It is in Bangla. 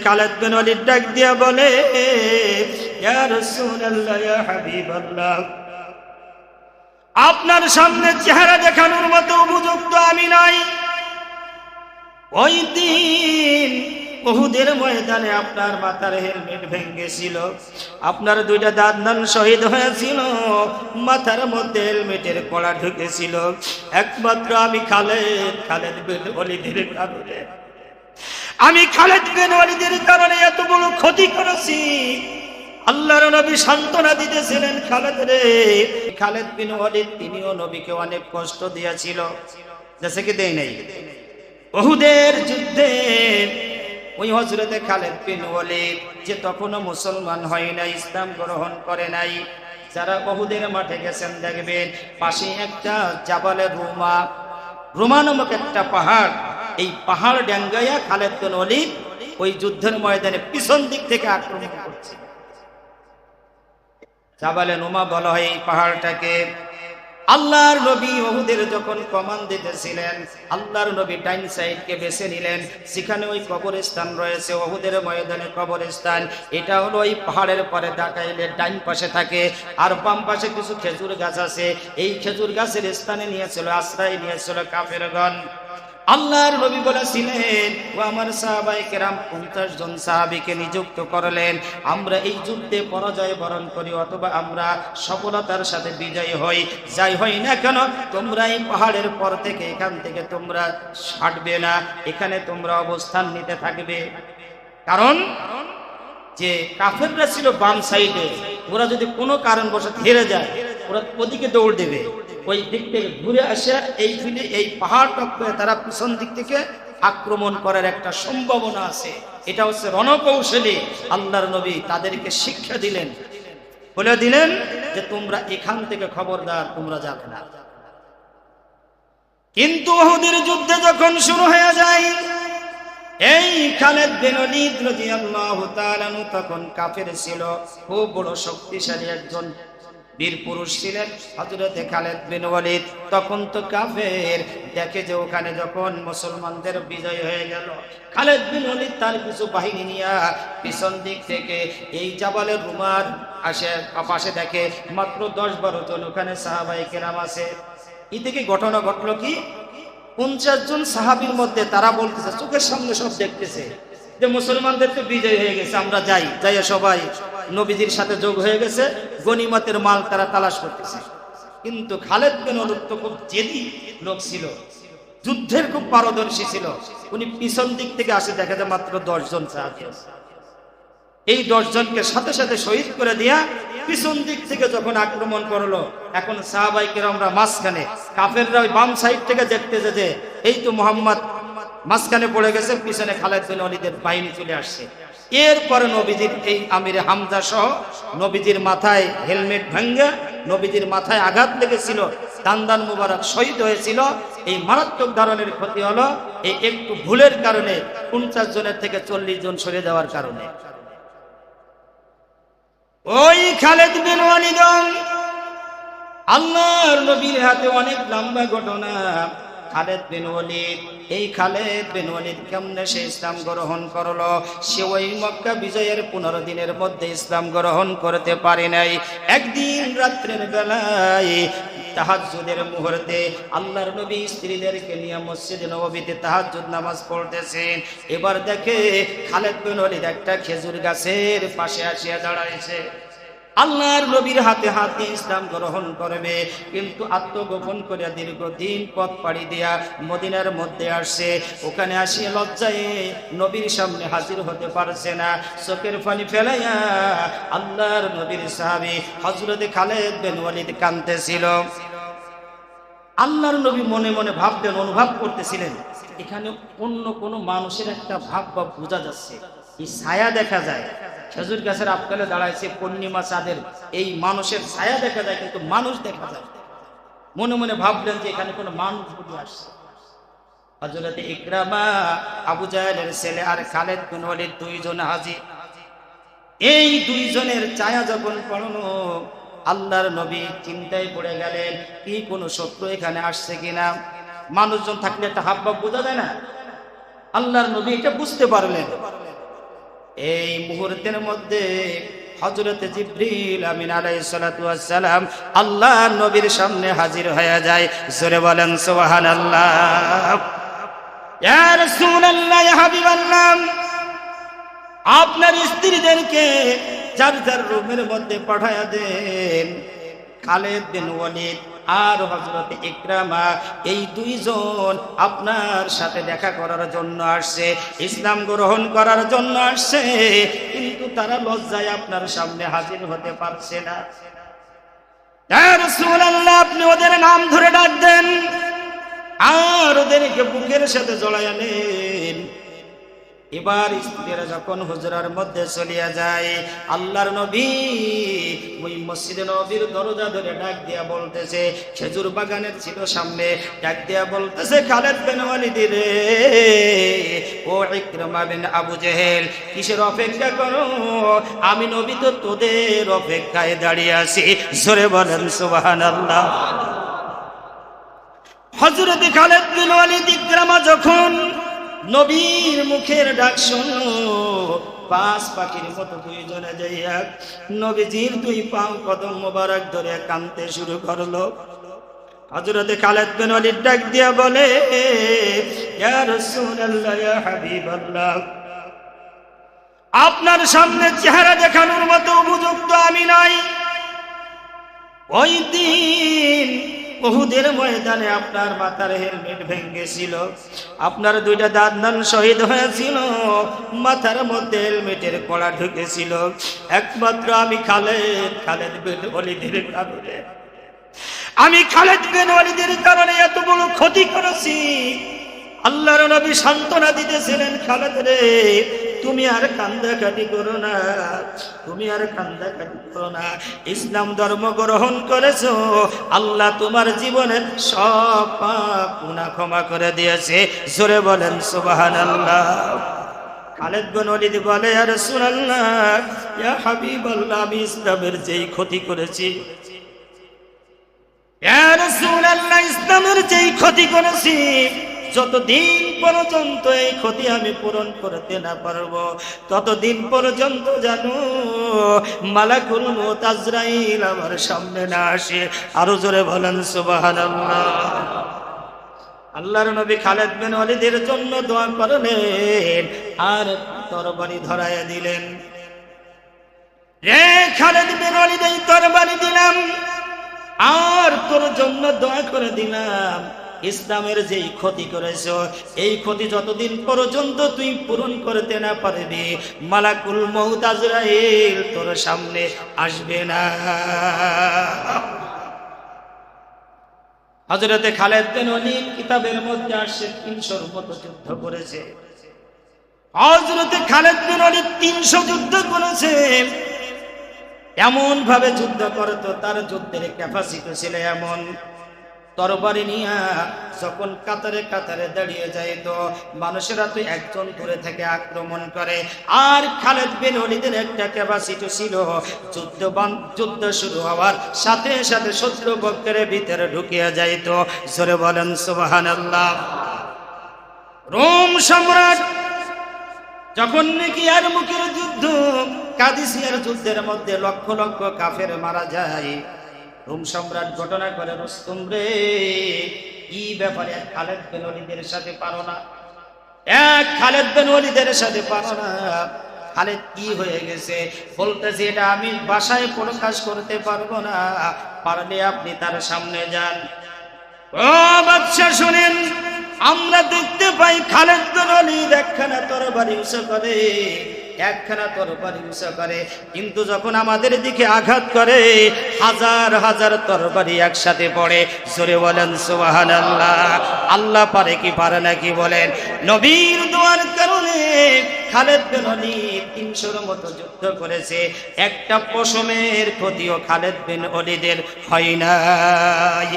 খালিদ বিন ওয়ালিদ ডাক দিয়া বলে, ইয়া রাসূলুল্লাহ, ইয়া হাবিবাল্লাহ, আপনার সামনে চেহারা দেখানোর মতো উপযুক্ত আমি নাই। ওই দিন উহুদের ময়দানে আপনার মাথার হেলমেট ভেঙেছিল, আপনার দুইটা দাঁত শহীদ হয়েছিল, মাথার মধ্যে হেলমেটের কড়া ঢুকেছিল। একমাত্র আমি খালিদ বিন ওয়ালিদের কারণে, আমি খালিদ বিন ওয়ালিদের কারণে এত বড় ক্ষতি করেছি। আল্লাহর নবী সান্ত্বনা দিতেছিলেন, খালিদ রে, খালিদ বিন ওয়ালিদ তিনিও নবীকে অনেক কষ্ট দিয়েছিল, জেসে কি দেই নাই। উহুদের যুদ্ধে ওই হযরতে খালিদ বিন ওয়ালিদ যে তখনও মুসলমান হয় নাই, ইসলাম গ্রহণ করে নাই, যারা উহুদের মাঠে গেছেন দেখবেন পাশে একটা জাবালে রুমা নামক একটা পাহাড়, এই পাহাড় ডাঙ্গাইয়া খালিদ বিন ওয়ালিদ ওই যুদ্ধের ময়দানে পিছন দিক থেকে আক্রমণ করছে। জাবালে রুমা বলা হয় এই পাহাড়টাকে। আল্লাহর নবী উহুদের যখন কমান দিতেছিলেন, আল্লাহর নবী ডাইন সাইডকে বেছে নিলেন, সেখানে ওই কবরস্থান রয়েছে, উহুদের ময়দানে কবরস্থান। এটা হলো ওই পাহাড়ের পরে তাকাইলে ডাইন পাশে থাকে, আর বাম পাশে কিছু খেজুর গাছ আছে। এই খেজুর গাছের স্থানে নিয়েছিল, আশ্রয় নিয়েছিল কাফেরগণ। আল্লাহর নবী বলেছিলেন, ও আমার সাহাবায়ে কেরাম 50 জন সাহাবীকে নিযুক্ত করলেন, আমরা এই যুদ্ধে পরাজয় বরণ করি অথবা আমরা সফলতার সাথে বিজয়ী হই, যাই হই না কেন তোমরা এই পাহাড়ের পর থেকে, এখান থেকে তোমরা ছাড়বে না, এখানে তোমরা অবস্থান নিতে থাকবে। কারণ যে কাফেররা ছিল বাম সাইডে, ওরা যদি কোনো কারণবশত হেরে যায় ওরা ওদিকে দৌড় দেবে, ওই দিক থেকে ঘুরে আসে এই পাহাড় টপকে তারা পিছন দিক থেকে আক্রমণ করার একটা সম্ভাবনা আছে। এটা হচ্ছে রণকৌশলী। আল্লাহর নবী তাদেরকে শিক্ষা দিলেন, বলে দিলেন যে তোমরা এখান থেকে খবরদার তোমরা যাবে না। কিন্তু উহুদের যুদ্ধে যখন শুরু হয়ে যায়, এই খালিদ বিন ওয়ালিদ রাদিয়াল্লাহু তাআলা আনহু তখন কাফের ছিল, খুব বড় শক্তিশালী একজন বীর পুরুষ ছিলেন হযরতে খালিদ বিন ওয়ালিদ। তখন তো কাফের দেখে যে ওখানে যখন মুসলমানদের বিজয় হয়ে গেল, খালিদ বিন ওয়ালিদ তার কিছু বাহিনী নিয়ে পিছন দিক থেকে এই জাবালের রুমার পাশে দেখে মাত্র 10-12 জন ওখানে সাহাবায়ে কেরাম আছে। এই থেকে ঘটনা ঘটলো কি, 50 জন সাহাবীর মধ্যে তারা বলতেছে, চোখের সামনে সব দেখতেছে যে মুসলমানদের তো বিজয় হয়ে গেছে, আমরা যাইয়া সবাই নবীজির সাথে যোগ হয়ে গেছে, গনিমতের মাল তারা তালাশ করতেছে। কিন্তু খালিদ বিন ওয়ালিদ তো খুব জেদি লোক ছিল, যুদ্ধের খুব পারদর্শী ছিল, উনি পিছন দিক থেকে আসে, দেখা যায় মাত্র 10 জন সাহাবী আছে। এই 10 জনকে সাথে সাথে শহীদ করে দিয়া পিছন দিক থেকে যখন আক্রমণ করলো, এখন সাহাবায়ে কেরামরা মাঝখানে, কাফেররা ওই বাম সাইড থেকে দেখতেছে যে এই তো মুহাম্মদ মাঝখানে পড়ে গেছে, পিছনে খালিদ বিন ওয়ালিদের বাহিনী চলে আসছে। এরপরে নবীজির এই আমিরে হামজা সহ নবীজির মাথায় হেলমেট ভাঙ্গা, নবীজির মাথায় আঘাত লেগেছিল, দান্দান মুবারক শহীদ হয়েছিল। এই মারাত্মক ধরনের ক্ষতি হলো এই একটু ভুলের কারণে, 50 জনের থেকে 40 জন সরে যাওয়ার কারণে। ওই খালিদ বিন ওয়ালিদ আল্লাহর নবীর হাতে অনেক লম্বা ঘটনা। খালিদ বিন ওয়ালিদ, এই খালিদ বিন ওয়ালিদ কেমনে সে ইসলাম গ্রহণ করলো? সে ওই মক্কা বিজয়ের 15 দিনের মধ্যে ইসলাম গ্রহণ করতে পারে নাই। একদিন রাত্রের বেলায় তাহাজ্জুদের মুহূর্তে আল্লাহর নবী স্ত্রীদেরকে নিয়ে মসজিদে নববীতে তাহাজ্জুদ নামাজ পড়তেছেন। এবার দেখে খালিদ বিন ওয়ালিদ একটা খেজুর গাছের পাশে আসিয়া দাঁড়াইছে। আল্লাহর নবীর হাতে হাত দিয়ে ইসলাম গ্রহণ করবে, কিন্তু আত্মগোপন করে দীর্ঘদিন পথ পাড়ি দিয়া মদিনার মধ্যে আসছে। ওখানে আসিয়া লজ্জায় নবীর সামনে হাজির হতে পারছে না, চোখের পানি ফেলাইয়া আল্লাহর নবীর সাহাবী হযরতে খালিদ বিন ওয়ালিদ কাঁদতেছিল। আল্লাহর নবী মনে মনে ভাবতেন, অনুভব করতেছিলেন এখানে অন্য কোনো মানুষের একটা ভাব বা বোঝা যাচ্ছে, এই ছায়া দেখা যায়। খেজুর গাছের আপকালে দাঁড়াইছে পূর্ণিমা চাঁদের, এই মানুষের ছায়া দেখা যায় কিন্তু মানুষ দেখা যায়। মনে মনে ভাবলেন যে এখানে কোনো মানুষ বুঝে আসছে। হযরতে ইকরামা আবু জাহেলের ছেলে আর খালিদ বিন ওয়ালিদ 2 জন হাজির। এই 2 জনের ছায়া যখন পড়লো, আল্লাহর নবী চিন্তায় পড়ে গেলেন, কি কোনো শত্রু এখানে আসছে কিনা। মানুষজন থাকলে একটা হাবভাব বোঝা যায় না, আল্লাহর নবী এটা বুঝতে পারলেন। এই মুহূর্তের মধ্যে হযরত জিবরিল আমিন আলাইহিস সালাতু ওয়াস সালাম আল্লাহর নবীর সামনে হাজির হয়ে যায়। জোরে বলেন সুবহানাল্লাহ। ইয়া রাসূলুল্লাহ, ইয়া হাবিবাল্লাহ, আপনার স্ত্রীদেরকে যার যার রুমের মধ্যে পাঠায়া দেন। খালিদ বিন ওয়ালিদ আর হযরত ইকরামা এই দুইজন আপনার সাথে দেখা করার জন্য আসছে, ইসলাম গ্রহণ করার জন্য আসছে, কিন্তু তারা লজ্জায় আপনার সামনে হাজির হতে পারছে না। ইয়া রাসূলুল্লাহ, আপনি ওদের নাম ধরে ডাক দেন আর ওদেরকে বুকের সাথে জড়াইয়া নেন। এবার স্ত্রীরা যখন হুজরার মধ্যে চলিয়া যায়, আল্লাহর নবী ওই মসজিদে নবীর দরজা ধরে ডাক দিয়া বলতেছে, খেজুর বাগানের ছিল সামনে, ডাক দিয়া বলতেছে, খালিদ বিন ওয়ালিদ রে, ও ইকরামা বিন আবু জেহেল, কিসের অপেক্ষা করো? আমি নবী তো তোদের অপেক্ষায় দাঁড়িয়ে আছি। জোরে বলেন সুবহানাল্লাহ। হযরত খালিদ বিন ওয়ালিদ ইকরামা যখন নবীর মুখের ডাক শুনল, পাঁচ পাখির মতো দুইজনে যাইয়া নবীজির দুই পাও কদম মোবারক ধরে কাঁদতে শুরু করলো। হযরত খালিদ বিন ওয়ালিদ ডাক দিয়া বলে, ইয়া রাসূলুল্লাহ, ইয়া হাবিবাল্লাহ, আপনার সামনে চেহারা দেখানোর মতো উপযুক্ত আমি নাই। ওই দিন উহুদের ময়দানে আপনার মাথার হেলমেট ভেঙেছিল, আপনার দুইটা দাঁত শহীদ হয়েছিল, মাথার মধ্যে হেলমেটের কড়া ঢুকেছিল। একমাত্র আমি খালিদ বিন ওয়ালিদের কারণে, আমি খালিদ বিন ওয়ালিদের কারণে এত বড় ক্ষতি করেছি। আল্লাহর নবী সান্ত্বনা দিতেছিলেন, খালিদ রে, তুমি আর কান্দাকাটি করো না, তুমি আর কান্দাকাটি করো না। ইসলাম ধর্ম গ্রহণ করেছো, আল্লাহ তোমার জীবনের সব পাপ গুনাহ ক্ষমা করে দিয়েছে। জোরে বলেন সুবহানাল্লাহ। খালিদ বিন ওয়ালিদ বলে, ইয়া রাসূলুল্লাহ, ইয়া হাবিবাল্লাহ, আমি ইসলামের যেই ক্ষতি করেছি, ইয়া রাসূলুল্লাহ, ইসলামের যেই ক্ষতি করেছি, যতদিন পর্যন্ত এই ক্ষতি আমি পূরণ করতে না পারবো, ততদিন পর্যন্ত জানো মালাকুল মউত আজরাইল আমার সামনে না আসে। আরো জোরে বলেন সুবহানাল্লাহ। আল্লাহর নবী খালিদ বিন ওয়ালিদের জন্য দোয়া করলেন আর তরবারি ধরাইয়া দিলেন। রে খালিদ বিন ওয়ালিদ, এই তরবারি দিলাম আর তোর জন্য দোয়া করে দিলাম, ইসলামের যেই ক্ষতি করেছ, এই ক্ষতি যতদিন পর্যন্ত তুই পূরণ করতে না পারবি, মালাকুল মউত আজরাইল তোর সামনে আসবে না। হযরত খালিদ বিন ওয়ালিদ কিতাবের মধ্যে আসছে ৩০০-র মতো যুদ্ধ করেছে। হযরত খালিদ বিন ওয়ালিদ ৩০০ যুদ্ধ করেছে। এমন ভাবে যুদ্ধ করতো, তার যুদ্ধের ক্যাপাসিটি ছিল এমন, তরবারি নিয়া যখন কাতারে কাতারে দাঁড়িয়ে যাইতো, মানুষেরা তো একজন দূরে থেকে আক্রমণ করে। আর খালিদ বিন ওয়ালিদের একটা ক্যাপাসিটি ছিল, যুদ্ধ শুরু হওয়ার সাথে সাথে শত্রু পক্ষের ভিতরে ঢুকিয়া যাইতো। জোরে বলেন সুবহানাল্লাহ। রোম সম্রাট যখন নাকি ইয়ারমুকের যুদ্ধ, কাদিসিয়ার যুদ্ধের মধ্যে লক্ষ লক্ষ কাফের মারা যায়, রোম সম্রাট ঘটনা করে, রুস্তম রে, কি ব্যাপারে খালিদ বিন ওয়ালিদের সাথে পারো না? খালিদ বিন ওয়ালিদের সাথে পারো না? খালিদ কি হয়ে গেছে? বলতেছে, এটা আমি ভাষায় প্রকাশ করতে পারবো না, পারলে আপনি তার সামনে যান। ও বাদশা শুনেন, আমরা দেখতে পাই খালিদ বিন ওয়ালিদ একখানা তরবারি উঁচু করে, একখানা তরবারি উঁচু করে, কিন্তু যখন আমাদের দিকে আঘাত করে হাজার হাজার তরবারি একসাথে পড়ে। জোরে বলেন সুবহানাল্লাহ। আল্লাহ পারে কি পারে না কি বলেন? নবীর দোয়ার কারণে খালিদ বিন ওয়ালিদ ৩০০-র মতো যুদ্ধ করেছে, একটা পশমের ক্ষতিও খালিদ বিন ওয়ালিদের হয় নাই।